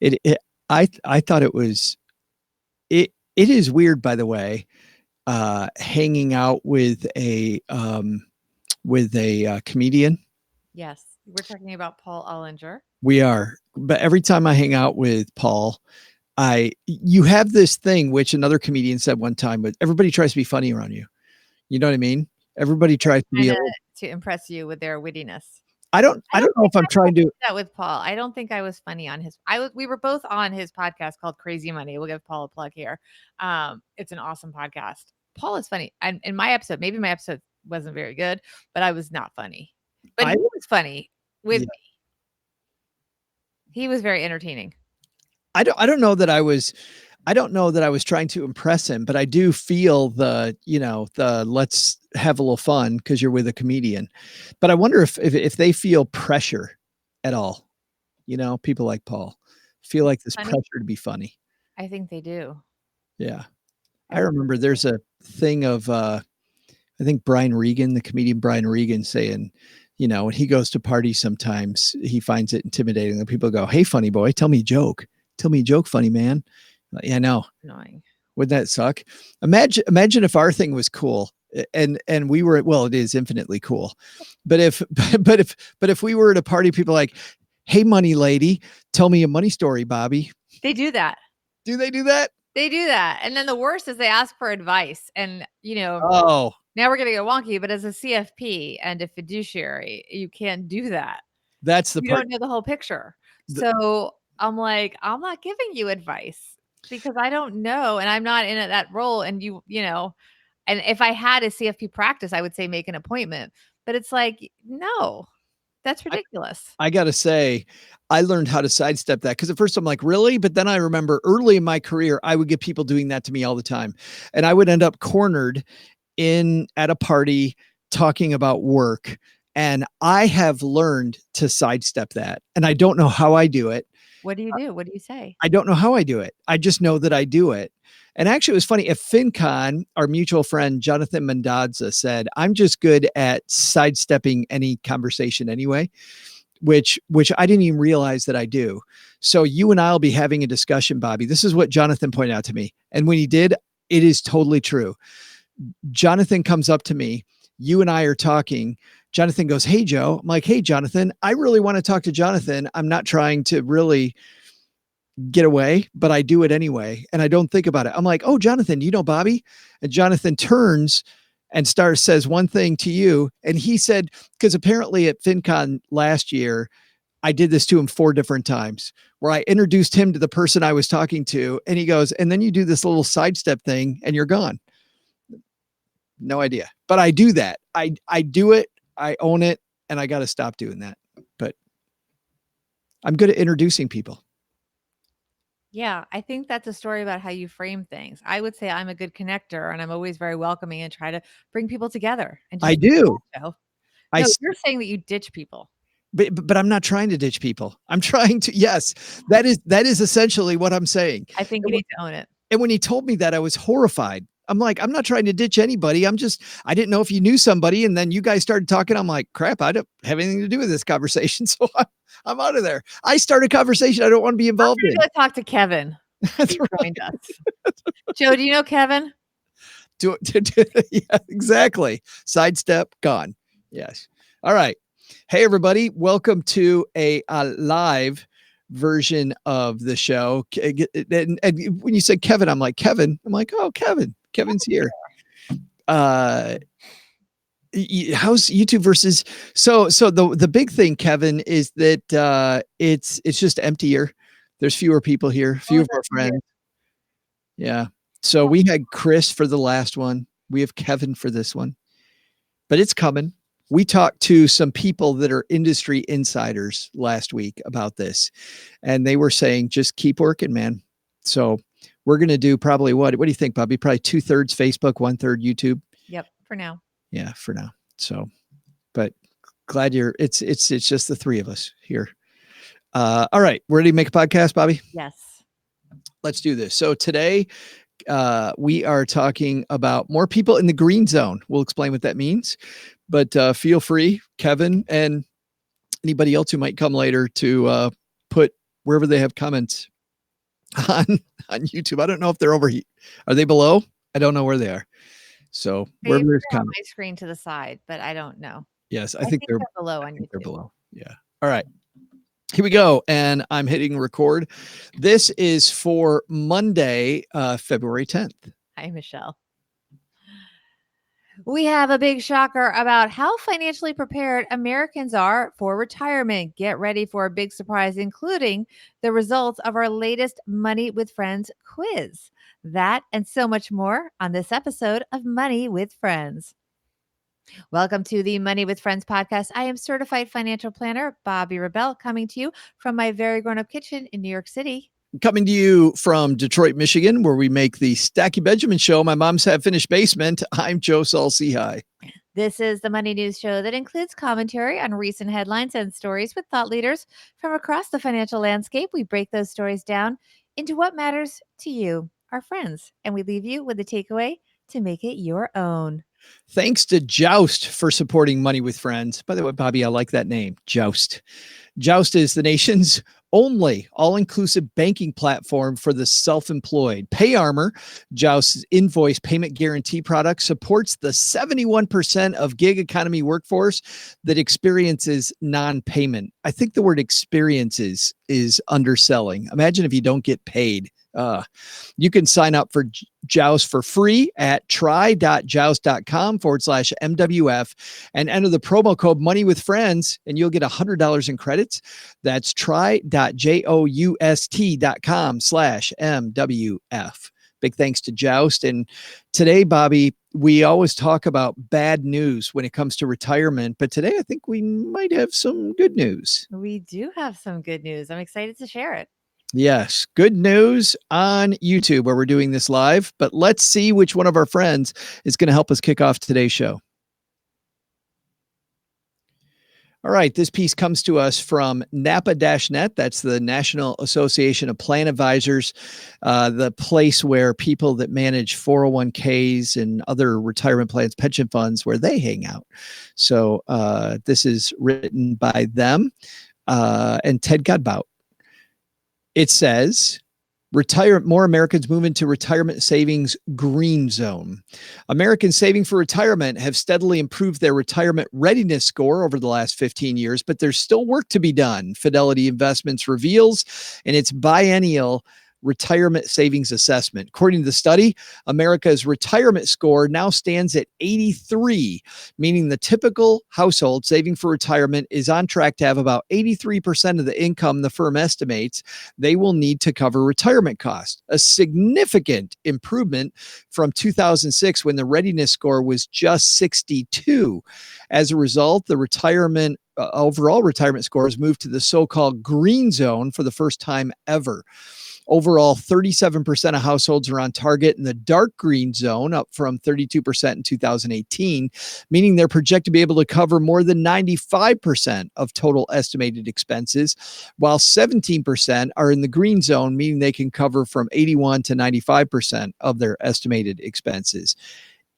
it I thought it was it is weird, by the way, hanging out with a comedian. Yes. We're talking about Paul Ollinger. We are, but every time I hang out with Paul, you have this thing which another comedian said one time, but everybody tries to be funny around you. You know what I mean? Everybody tries to be a Kinda little. to impress you with their wittiness. I don't know think if I'm I trying to. did that with Paul. I don't think I was funny on his we were both on his podcast called Crazy Money. We'll give Paul a plug here. It's an awesome podcast. Paul is funny. And in my episode, maybe my episode wasn't very good, but I was not funny. But I he was funny with Yeah. me. He was very entertaining. I don't know that I don't know that I was trying to impress him, but I do feel the let's have a little fun because you're with a comedian. But I wonder if they feel pressure at all. People like Paul feel like this Funny? pressure to be funny. I think they do. Yeah. I I really remember there's a thing of I think Brian Regan, the comedian Brian Regan, saying, when he goes to parties sometimes he finds it intimidating and people go, "Hey, funny boy, tell me a joke. Tell me a joke, funny man." Like, yeah, no. annoying. Wouldn't that suck? Imagine if our thing was cool and we were, well, it is infinitely cool. But if but if we were at a party, people like, "Hey, money lady, tell me a money story, Bobby." They do that. Do they do that? They do that. And then the worst is they ask for advice. And, Oh, now we're going to get wonky, but as a CFP and a fiduciary, you can't do that. that's the You part. don't know the whole picture. The, So I'm like, I'm not giving you advice because I don't know. And I'm not in that role. And and if I had a CFP practice, I would say make an appointment. But it's like, no, that's ridiculous. I got to say, I learned how to sidestep that because at first I'm like, really? But then I remember early in my career, I would get people doing that to me all the time. And I would end up cornered in at a party talking about work. And I have learned to sidestep that. And I don't know how I do it. What do you do? What do you say? I don't know how I do it. I just know that I do it. And actually, it was funny. At FinCon, our mutual friend, Jonathan Mendoza, said, "I'm just good at sidestepping any conversation anyway," which I didn't even realize that I do. So you and I'll be having a discussion, Bobby. This is what Jonathan pointed out to me. And when he did, it is totally true. Jonathan comes up to me. You and I are talking. Jonathan goes, "Hey, Joe." I'm like, "Hey, Jonathan, I really want to talk to Jonathan. I'm not trying to really get away, but I do it anyway. And I don't think about it." I'm like, "Oh, Jonathan, do you know Bobby?" And Jonathan turns and says one thing to you. And he said, because apparently at FinCon last year, I did this to him 4 different times where I introduced him to the person I was talking to. And he goes, "And then you do this little sidestep thing and you're gone." No idea, but I do that. I do it. I own it. And I got to stop doing that. But I'm good at introducing people. Yeah, I think that's a story about how you frame things. I would say I'm a good connector and I'm always very welcoming and try to bring people together and just I do. No, I you're saying that you ditch people. but I'm not trying to ditch people. I'm trying to, yes, that is essentially what I'm saying. I think you need to own it. And when he told me that, I was horrified. I'm like, I'm not trying to ditch anybody. I didn't know if you knew somebody. And then you guys started talking. I'm like, crap, I don't have anything to do with this conversation. So I'm out of there. I start a conversation I don't want to be involved in. Go talk to Kevin. That's right. Joined us. Joe, do you know Kevin? Yeah, exactly. Sidestep, gone. Yes. All right. Hey, everybody. Welcome to a live version of the show. And when you said Kevin, I'm like, Kevin. I'm like, oh, Kevin. Kevin's here. How's YouTube versus so the big thing, Kevin, is that it's just emptier. There's fewer people here, few of our friends. Yeah. So we had Chris for the last one. We have Kevin for this one. But it's coming. We talked to some people that are industry insiders last week about this, and they were saying, just keep working, man. So we're going to do probably what do you think, Bobby? Probably 2/3 Facebook, 1/3 YouTube. Yep. For now. Yeah, for now. So, but glad it's just the 3 of us here. All right. Ready to make a podcast, Bobby? Yes. Let's do this. So today, we are talking about more people in the green zone. We'll explain what that means, but feel free, Kevin, and anybody else who might come later, to put wherever they have comments on YouTube. I don't know if they're over here. Are they below? I don't know where they are. So wherever there's They're on comment. my screen to the side, but I don't know. Yes, I think they're below I on think they're YouTube. below. Yeah. All right. Here we go. And I'm hitting record. This is for Monday, February 10th. Hi, Michelle. We have a big shocker about how financially prepared Americans are for retirement. Get ready for a big surprise, including the results of our latest Money with Friends quiz. That and so much more on this episode of Money with Friends. Welcome to the Money with Friends podcast. I am certified financial planner Bobbi Rebell, coming to you from my very grown up kitchen in New York City. Coming to you from Detroit, Michigan, where we make the Stacky Benjamin Show. My mom's half finished basement. I'm Joe Saul-Sehy. This is the Money News Show that includes commentary on recent headlines and stories with thought leaders from across the financial landscape. We break those stories down into what matters to you, our friends, and we leave you with a takeaway to make it your own. Thanks to Joust for supporting Money with Friends. By the way, Bobbi, I like that name, Joust. Joust is the nation's only all-inclusive banking platform for the self-employed. PayArmor, Joust's invoice payment guarantee product, supports the 71% of gig economy workforce that experiences non-payment. I think the word experiences is underselling. Imagine if you don't get paid. You can sign up for Joust for free at try.joust.com/MWF and enter the promo code Money with Friends, and you'll get $100 in credits. That's try.joust.com/MWF. Big thanks to Joust. And today, Bobbi, we always talk about bad news when it comes to retirement, but today I think we might have some good news. We do have some good news. I'm excited to share it. Yes, good news on YouTube where we're doing this live, but let's see which one of our friends is going to help us kick off today's show. All right, this piece comes to us from NAPA-Net. That's the National Association of Plan Advisors, the place where people that manage 401ks and other retirement plans, pension funds, where they hang out. So this is written by them and Ted Godbout. It says, more Americans move into retirement savings green zone. Americans saving for retirement have steadily improved their retirement readiness score over the last 15 years, but there's still work to be done. Fidelity Investments reveals in its biennial retirement savings assessment. According to the study, America's retirement score now stands at 83, meaning the typical household saving for retirement is on track to have about 83% of the income the firm estimates they will need to cover retirement costs, a significant improvement from 2006 when the readiness score was just 62. As a result, the overall retirement score has moved to the so-called green zone for the first time ever. Overall, 37% of households are on target in the dark green zone, up from 32% in 2018, meaning they're projected to be able to cover more than 95% of total estimated expenses, while 17% are in the green zone, meaning they can cover from 81 to 95% of their estimated expenses.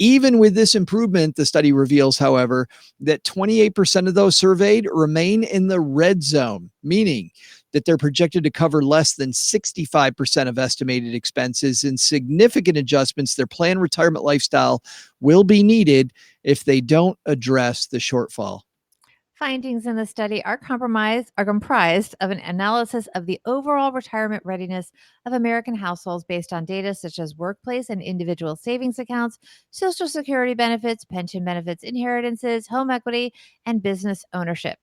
Even with this improvement, the study reveals, however, that 28% of those surveyed remain in the red zone, meaning that they're projected to cover less than 65% of estimated expenses, and significant adjustments to their planned retirement lifestyle will be needed if they don't address the shortfall. Findings in the study are comprised of an analysis of the overall retirement readiness of American households based on data such as workplace and individual savings accounts, Social Security benefits, pension benefits, inheritances, home equity, and business ownership.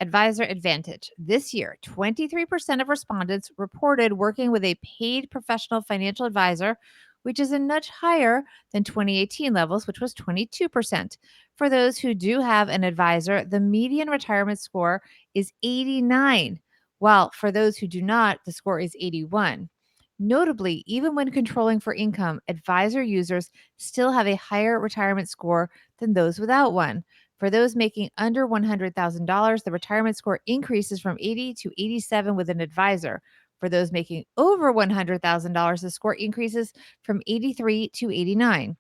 Advisor Advantage. This year, 23% of respondents reported working with a paid professional financial advisor, which is a nudge higher than 2018 levels, which was 22%. For those who do have an advisor, the median retirement score is 89, while for those who do not, the score is 81. Notably, even when controlling for income, advisor users still have a higher retirement score than those without one. For those making under $100,000, the retirement score increases from 80 to 87 with an advisor. For those making over $100,000, the score increases from 83 to 89.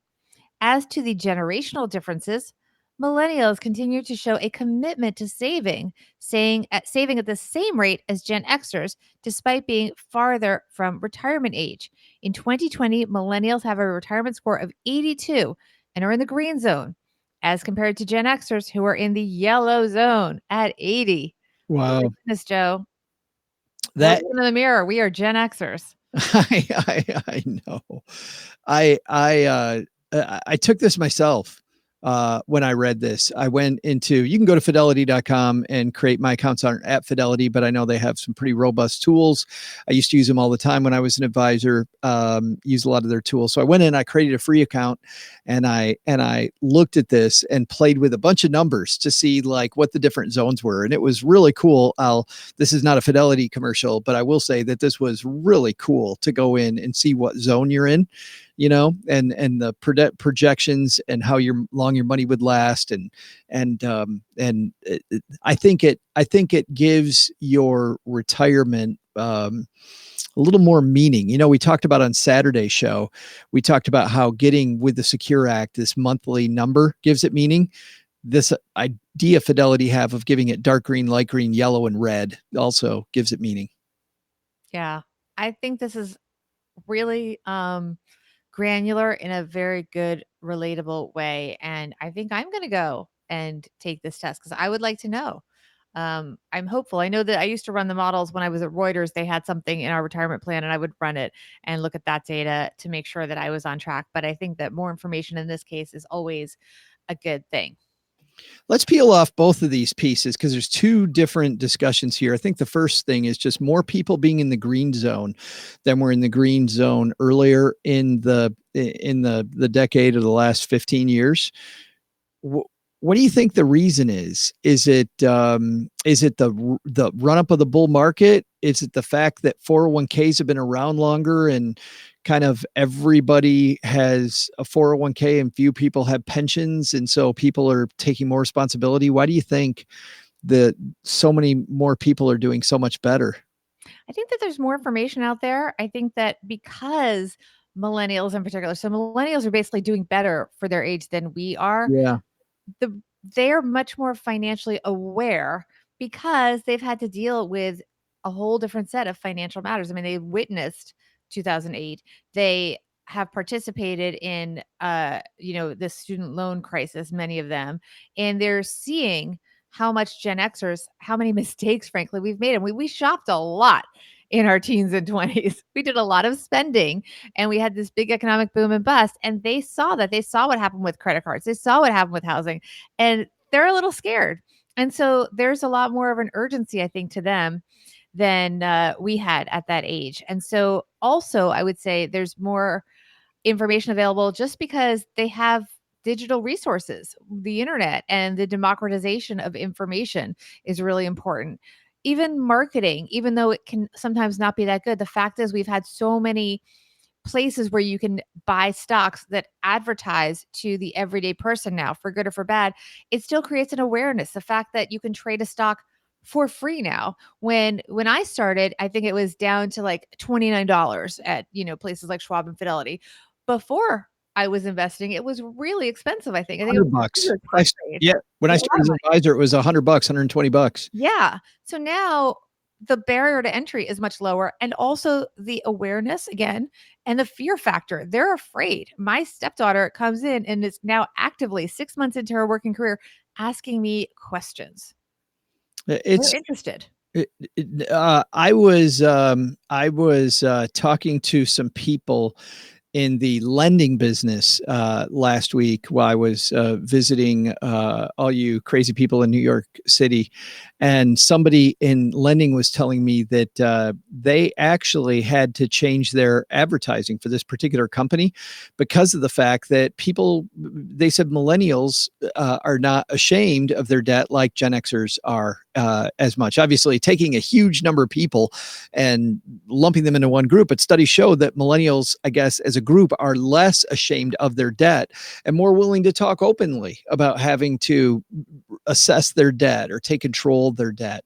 As to the generational differences, Millennials continue to show a commitment to saving at the same rate as Gen Xers, despite being farther from retirement age. In 2020, millennials have a retirement score of 82 and are in the green zone, as compared to Gen Xers who are in the yellow zone at 80. Oh my Wow. goodness, Joe. We're That looking in the mirror. We are Gen Xers. I know. I took this myself when I read this. I went into, you can go to fidelity.com and create my accounts on at Fidelity, but I know they have some pretty robust tools. I used to use them all the time when I was an advisor, use a lot of their tools. So I went in, I created a free account and I looked at this and played with a bunch of numbers to see like what the different zones were. And it was really cool. This is not a Fidelity commercial, but I will say that this was really cool to go in and see what zone you're in, and the projections and how long your money would last, I think it gives your retirement a little more meaning. We talked about on Saturday's show, we talked about how getting with the Secure Act, this monthly number gives it meaning. This idea Fidelity have of giving it dark green, light green, yellow, and red also gives it meaning. Yeah. I think this is really granular in a very good, relatable way. And I think I'm going to go and take this test because I would like to know. I'm hopeful. I know that I used to run the models when I was at Reuters. They had something in our retirement plan, and I would run it and look at that data to make sure that I was on track. But I think that more information in this case is always a good thing. Let's peel off both of these pieces because there's two different discussions here. I think the first thing is just more people being in the green zone than were in the green zone earlier in the decade of the last 15 years. What do you think the reason is? Is it the run up of the bull market? Is it the fact that 401ks have been around longer and kind of everybody has a 401k and few people have pensions, and so people are taking more responsibility? Why do you think that so many more people are doing so much better? I think that there's more information out there. I think that because millennials in particular, so millennials are basically doing better for their age than we are. Yeah. They're much more financially aware because they've had to deal with a whole different set of financial matters. I mean, they witnessed 2008. They have participated in the student loan crisis, many of them, and they're seeing how much Gen Xers, how many mistakes, frankly, we've made. And we shopped a lot in our teens and 20s. We did a lot of spending and we had this big economic boom and bust. And they saw that. They saw what happened with credit cards. They saw what happened with housing. And they're a little scared. And so there's a lot more of an urgency, I think, to them than we had at that age. And so also, I would say there's more information available just because they have digital resources. The internet and the democratization of information is really important. Even marketing, even though it can sometimes not be that good, the fact is we've had so many places where you can buy stocks that advertise to the everyday person now, for good or for bad. It still creates an awareness. The fact that you can trade a stock for free now. When I started, I think it was down to like $29 at places like Schwab and Fidelity. Before I was investing, it was really expensive. I think it was $100. $100 per trade. Yeah. When I It's a lot started of as an money. advisor, it was $100, $120. Yeah. So now the barrier to entry is much lower. And also the awareness again and the fear factor. They're afraid. My stepdaughter comes in and is now actively 6 months into her working career asking me questions. They're It's interested. I was talking to some people in the lending business last week while I was visiting all you crazy people in New York City. And somebody in lending was telling me that they actually had to change their advertising for this particular company because of the fact that they said millennials are not ashamed of their debt like Gen Xers are as much. Obviously, taking a huge number of people and lumping them into one group, but studies show that millennials, I guess, as a group are less ashamed of their debt and more willing to talk openly about having to assess their debt or take control of their debt.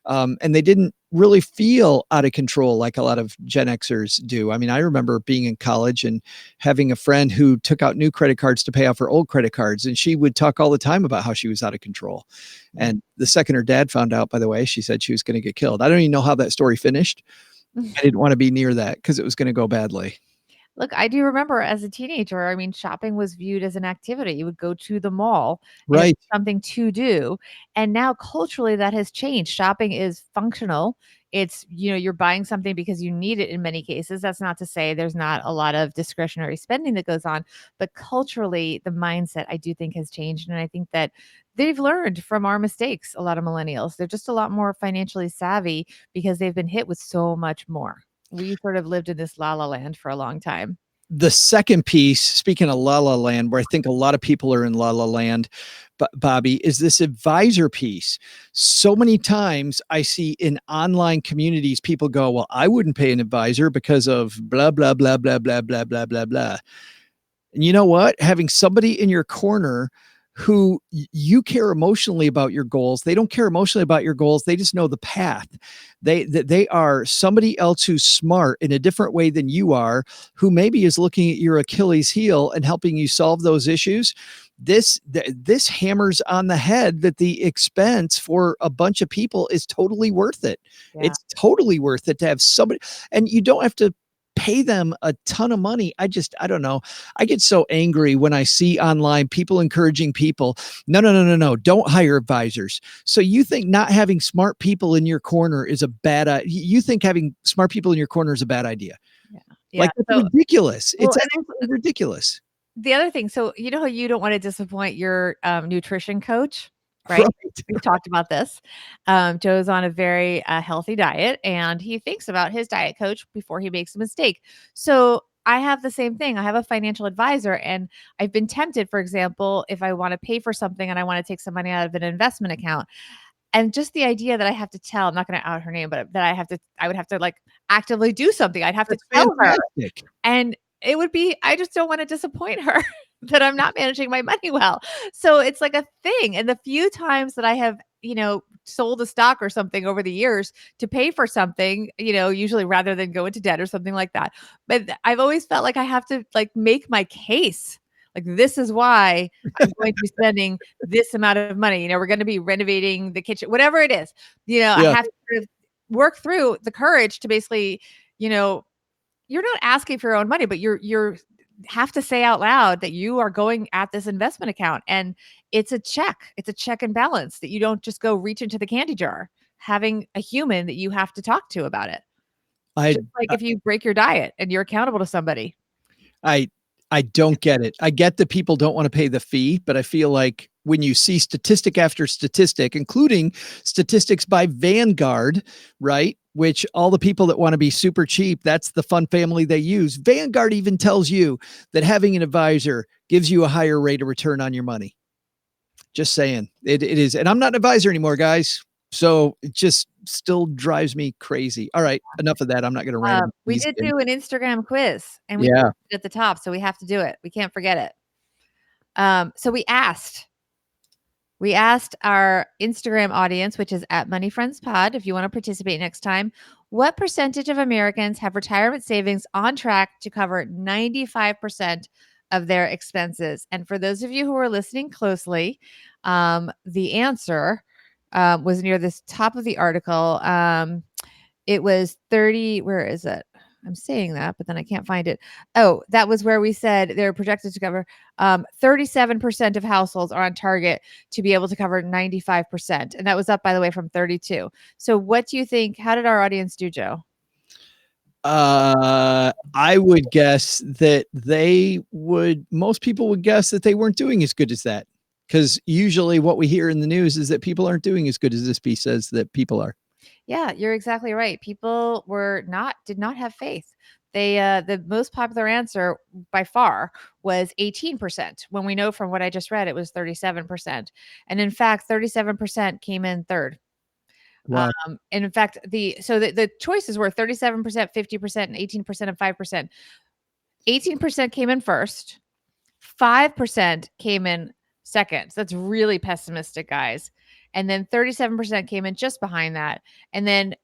And they didn't really feel out of control like a lot of Gen Xers do. I mean, I remember being in college and having a friend who took out new credit cards to pay off her old credit cards. And she would talk all the time about how she was out of control. And the second her dad found out, by the way, she said she was going to get killed. I don't even know how that story finished. I didn't want to be near that because it was going to go badly. Look, I do remember as a teenager, I mean, shopping was viewed as an activity. You would go to the mall and it Right. was something to do. And now culturally that has changed. Shopping is functional. It's, you're buying something because you need it in many cases. That's not to say there's not a lot of discretionary spending that goes on, but culturally, the mindset I do think has changed. And I think that they've learned from our mistakes, a lot of millennials. They're just a lot more financially savvy because they've been hit with so much more. We sort of lived in this la la land for a long time. The second piece, speaking of La La Land, where I think a lot of people are in La La Land, Bobby, is this advisor piece. So many times I see in online communities, people go, well, I wouldn't pay an advisor because of blah, blah, blah, blah, blah, blah, blah, blah, blah. And you know what? Having somebody in your corner who you care emotionally about your goals. They don't care emotionally about your goals. They just know the path. They are somebody else who's smart in a different way than you are, who maybe is looking at your Achilles heel and helping you solve those issues. This hammers on the head that the expense for a bunch of people is totally worth it. Yeah. It's totally worth it to have somebody, and you don't have to pay them a ton of money. I don't know. I get so angry when I see online people encouraging people, no, don't hire advisors. So you think not having smart people in your corner is a bad idea? You think having smart people in your corner is a bad idea? Yeah. Like, it's ridiculous. Well, It's absolutely ridiculous. The other thing, so you know how you don't want to disappoint your nutrition coach, right? Right. We've talked about this. Joe's on a very healthy diet, and he thinks about his diet coach before he makes a mistake. So I have the same thing. I have a financial advisor, and I've been tempted, for example, if I want to pay for something and I want to take some money out of an investment account. And just the idea that I have to tell, I'm not going to out her name, but that I would have to like actively do something. I'd have That's to tell her. fantastic. And it would be I just don't wanna disappoint her that I'm not managing my money well. So it's like a thing, and the few times that I have, sold a stock or something over the years to pay for something, usually rather than go into debt or something like that. But I've always felt like I have to, like, make my case. Like, this is why I'm going to be spending this amount of money. We're gonna be renovating the kitchen, whatever it is. I Yeah. have to sort of work through the courage to basically, you know you're not asking for your own money, but you're have to say out loud that you are going at this investment account, and it's a check. It's a check and balance that you don't just go reach into the candy jar, having a human that you have to talk to about it. I Just like if you break your diet and you're accountable to somebody. I I don't get it. I get that people don't want to pay the fee, but I feel like when you see statistic after statistic, including statistics by Vanguard, right? Which all the people that want to be super cheap, that's the fun family they use. Vanguard even tells you that having an advisor gives you a higher rate of return on your money. Just saying. It is. And I'm not an advisor anymore, guys. So it just still drives me crazy. All right, enough of that. I'm not going to rant about We these did again. do an Instagram quiz, and we Yeah. put it at the top, so we have to do it. We can't forget it. So we asked our Instagram audience, which is at Money Friends Pod, if you want to participate next time, what percentage of Americans have retirement savings on track to cover 95% of their expenses? And for those of you who are listening closely, the answer was near this top of the article. It was 30. Where is it? I'm saying that, but then I can't find it. Oh, that was where we said they're projected to cover 37% of households are on target to be able to cover 95%. And that was up, by the way, from 32. So what do you think? How did our audience do, Joe? I would guess that most people would guess that they weren't doing as good as that. Because usually what we hear in the news is that people aren't doing as good as this piece says that people are. Yeah, you're exactly right. People did not have faith. The most popular answer by far was 18%, when we know from what I just read, it was 37%. And in fact, 37% came in third. Wow. And in fact, the choices were 37%, 50%, and 18% and 5%. 18% came in first, 5% came in second. So that's really pessimistic, guys. and then 37% came in just behind that. And then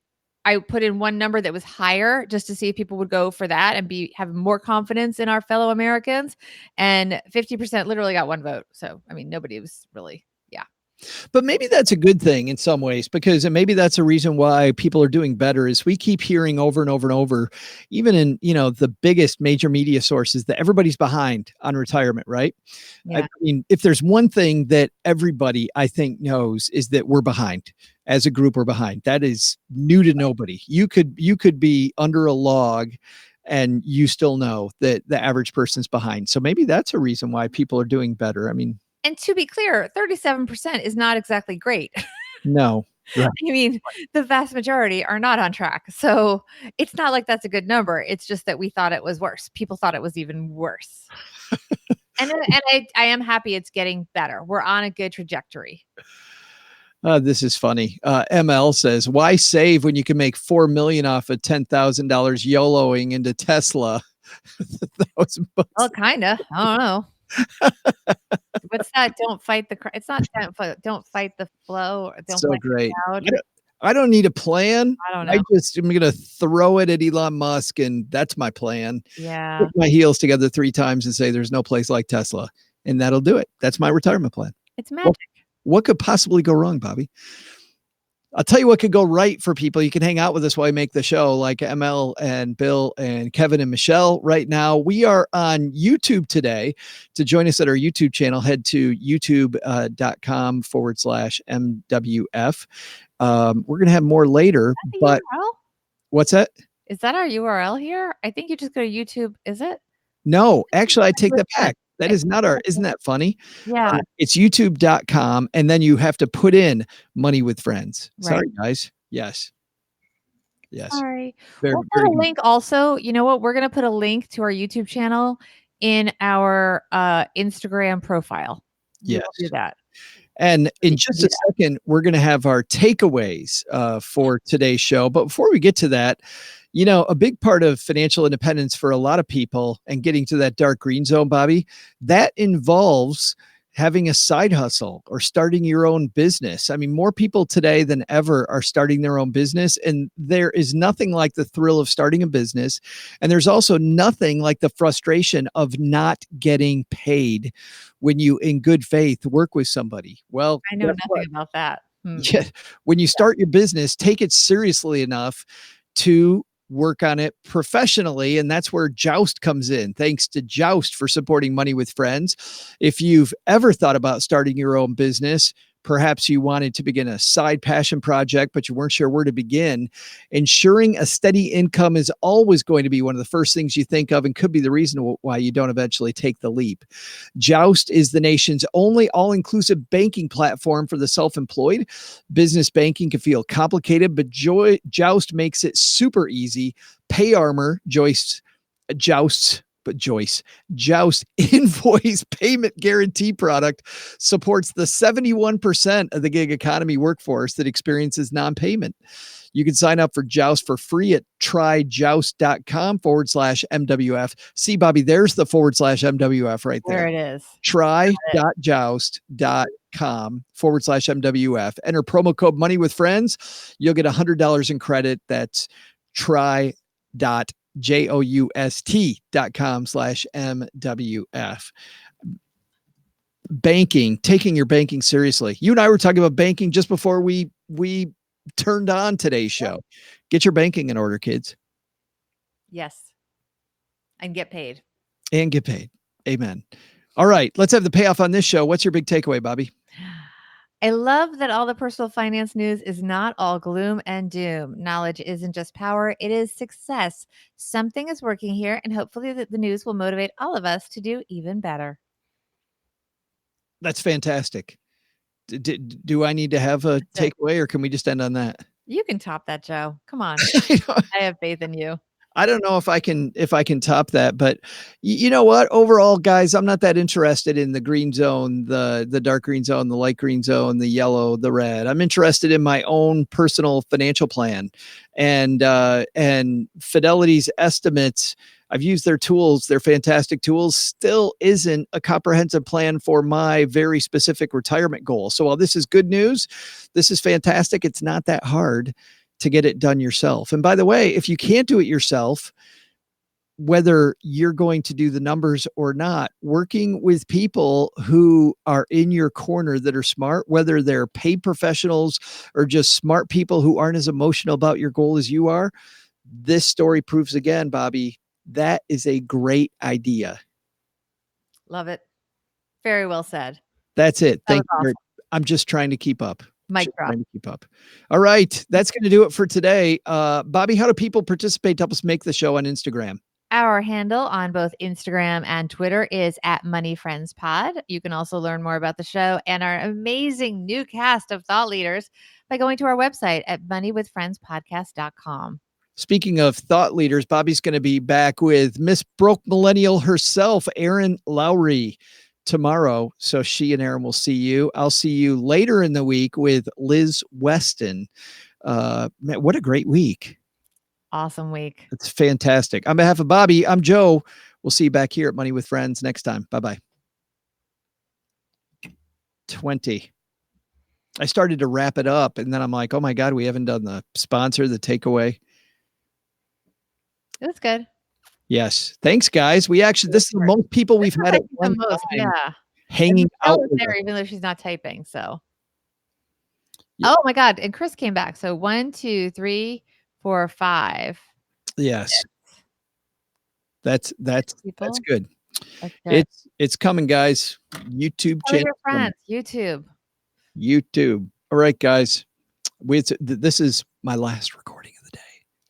I put in one number that was higher just to see if people would go for that and have more confidence in our fellow Americans. And 50% literally got one vote. So, I mean, nobody was really, yeah. But maybe that's a good thing in some ways, because and maybe that's a reason why people are doing better is we keep hearing over and over and over, even in, the biggest major media sources, that everybody's behind on retirement, right? I Yeah. mean, if there's one thing that everybody I think knows is that we're behind. As a group, we're behind. That is new to nobody. You could be under a log and you still know that the average person's behind. So maybe that's a reason why people are doing better. I mean, And to be clear, 37% is not exactly great. no. Right. I mean, the vast majority are not on track. So it's not like that's a good number. It's just that we thought it was worse. People thought it was even worse. And I am happy it's getting better. We're on a good trajectory. This is funny. ML says, "Why save when you can make $4 million off of $10,000 YOLOing into Tesla?" Well, kind of. I don't know. What's that? Don't fight the. It's not don't fight the flow. Or don't so fight great. the crowd. I don't need a plan. I don't I know. just am going to throw it at Elon Musk, and that's my plan. Yeah. Put my heels together 3 times and say, "There's no place like Tesla," and that'll do it. That's my retirement plan. It's magic. What could possibly go wrong, Bobby? I'll tell you what could go right for people. You can hang out with us while we make the show, like ML and Bill and Kevin and Michelle. Right now, we are on YouTube today. To join us at our YouTube channel, head to youtube.com/MWF. We're going to have more later, but URL? What's that? Is that our URL here? I think you just go to YouTube. Is it? No, actually, I take that back. That is not isn't that funny? Yeah. It's youtube.com. And then you have to put in Money with Friends. Right. Sorry, guys. Yes. Sorry. Very, We'll put a link also. You know what? We're going to put a link to our YouTube channel in our Instagram profile. Yes. We'll do that. And in just a second, we're going to have our takeaways for today's show. But before we get to that, a big part of financial independence for a lot of people and getting to that dark green zone, Bobby, that involves having a side hustle or starting your own business. I mean, more people today than ever are starting their own business, and there is nothing like the thrill of starting a business. And there's also nothing like the frustration of not getting paid when you, in good faith, work with somebody. Well, I know nothing about that. Yeah, when you start your business, take it seriously enough to work on it professionally. And that's where Joust comes in. Thanks to Joust for supporting Money with Friends. If you've ever thought about starting your own business, perhaps you wanted to begin a side passion project, but you weren't sure where to begin, ensuring a steady income is always going to be one of the first things you think of and could be the reason why you don't eventually take the leap. Joust is the nation's only all-inclusive banking platform for the self-employed. Business banking can feel complicated, but Joust makes it super easy. PayArmor, Joust invoice payment guarantee product supports the 71% of the gig economy workforce that experiences non-payment. You can sign up for Joust for free at tryjoust.com/MWF. See, Bobby, there's the /MWF right there. There it is. Try.joust.com/MWF. Enter promo code Money with Friends. You'll get $100 in credit. That's try.joust.com/MWF. Banking, taking your banking seriously. You and I were talking about banking just before we turned on today's show. Get your banking in order, kids. Yes. And get paid. Amen. All right, let's have the payoff on this show. What's your big takeaway, Bobby? I love that all the personal finance news is not all gloom and doom. Knowledge isn't just power, it is success. Something is working here, and hopefully the news will motivate all of us to do even better. That's fantastic. Do I need to have a takeaway, or can we just end on that? You can top that, Joe. Come on. I have faith in you. I don't know if I can top that, but you know what? Overall, guys, I'm not that interested in the green zone, the dark green zone, the light green zone, the yellow, the red. I'm interested in my own personal financial plan, and Fidelity's estimates I've used their tools, their fantastic tools, still isn't a comprehensive plan for my very specific retirement goal. So while this is good news, this is fantastic. It's not that hard to get it done yourself. And by the way, if you can't do it yourself, whether you're going to do the numbers or not, working with people who are in your corner that are smart, whether they're paid professionals or just smart people who aren't as emotional about your goal as you are, this story proves again, Bobbi, that is a great idea. Love it. Very well said. That's it. That Thank was you. awesome. I'm just trying to keep up. Mic Just drop. trying to keep up. All right. That's going to do it for today. Bobbi, how do people participate to help us make the show on Instagram? Our handle on both Instagram and Twitter is @MoneyFriendsPod. You can also learn more about the show and our amazing new cast of thought leaders by going to our website at moneywithfriendspodcast.com. Speaking of thought leaders, Bobbi's going to be back with Miss Broke Millennial herself, Erin Lowry, tomorrow. So she and Erin will see you. I'll see you later in the week with Liz Weston. Man, what a great week. Awesome week. It's fantastic. On behalf of Bobbi, I'm Joe. We'll see you back here at Money with Friends next time. Bye-bye. 20. I started to wrap it up, and then I'm like, oh my God, we haven't done the sponsor, the takeaway. It was good. Yes. Thanks, guys. We actually, this is the most people we've had at The one most, time yeah. hanging out with there, us. even though she's not typing. So, Yeah. oh my God. And Chris came back. So 1, 2, 3, 4, 5. Yes. That's People. good. That's good. It's coming, guys. YouTube Tell channel. your friends. YouTube. All right, guys. This is my last recording of the day.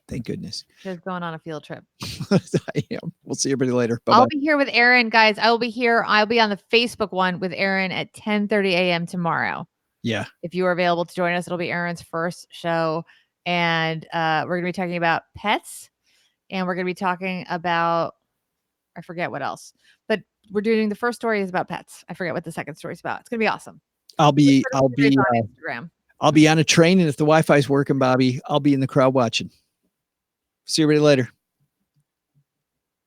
Thank goodness. Just going on a field trip. I am. We'll see everybody later. Bye-bye. I'll be here with Erin, guys. I will be here. I'll be on the Facebook one with Erin at 10:30 a.m. tomorrow. Yeah. If you are available to join us, it'll be Erin's first show. And we're going to be talking about pets. And we're going to be talking about, I forget what else. But we're doing the first story is about pets. I forget what the second story is about. It's going to be awesome. I'll be on Instagram. I'll be on a train, and if the Wi-Fi is working, Bobbi, I'll be in the crowd watching. See you later.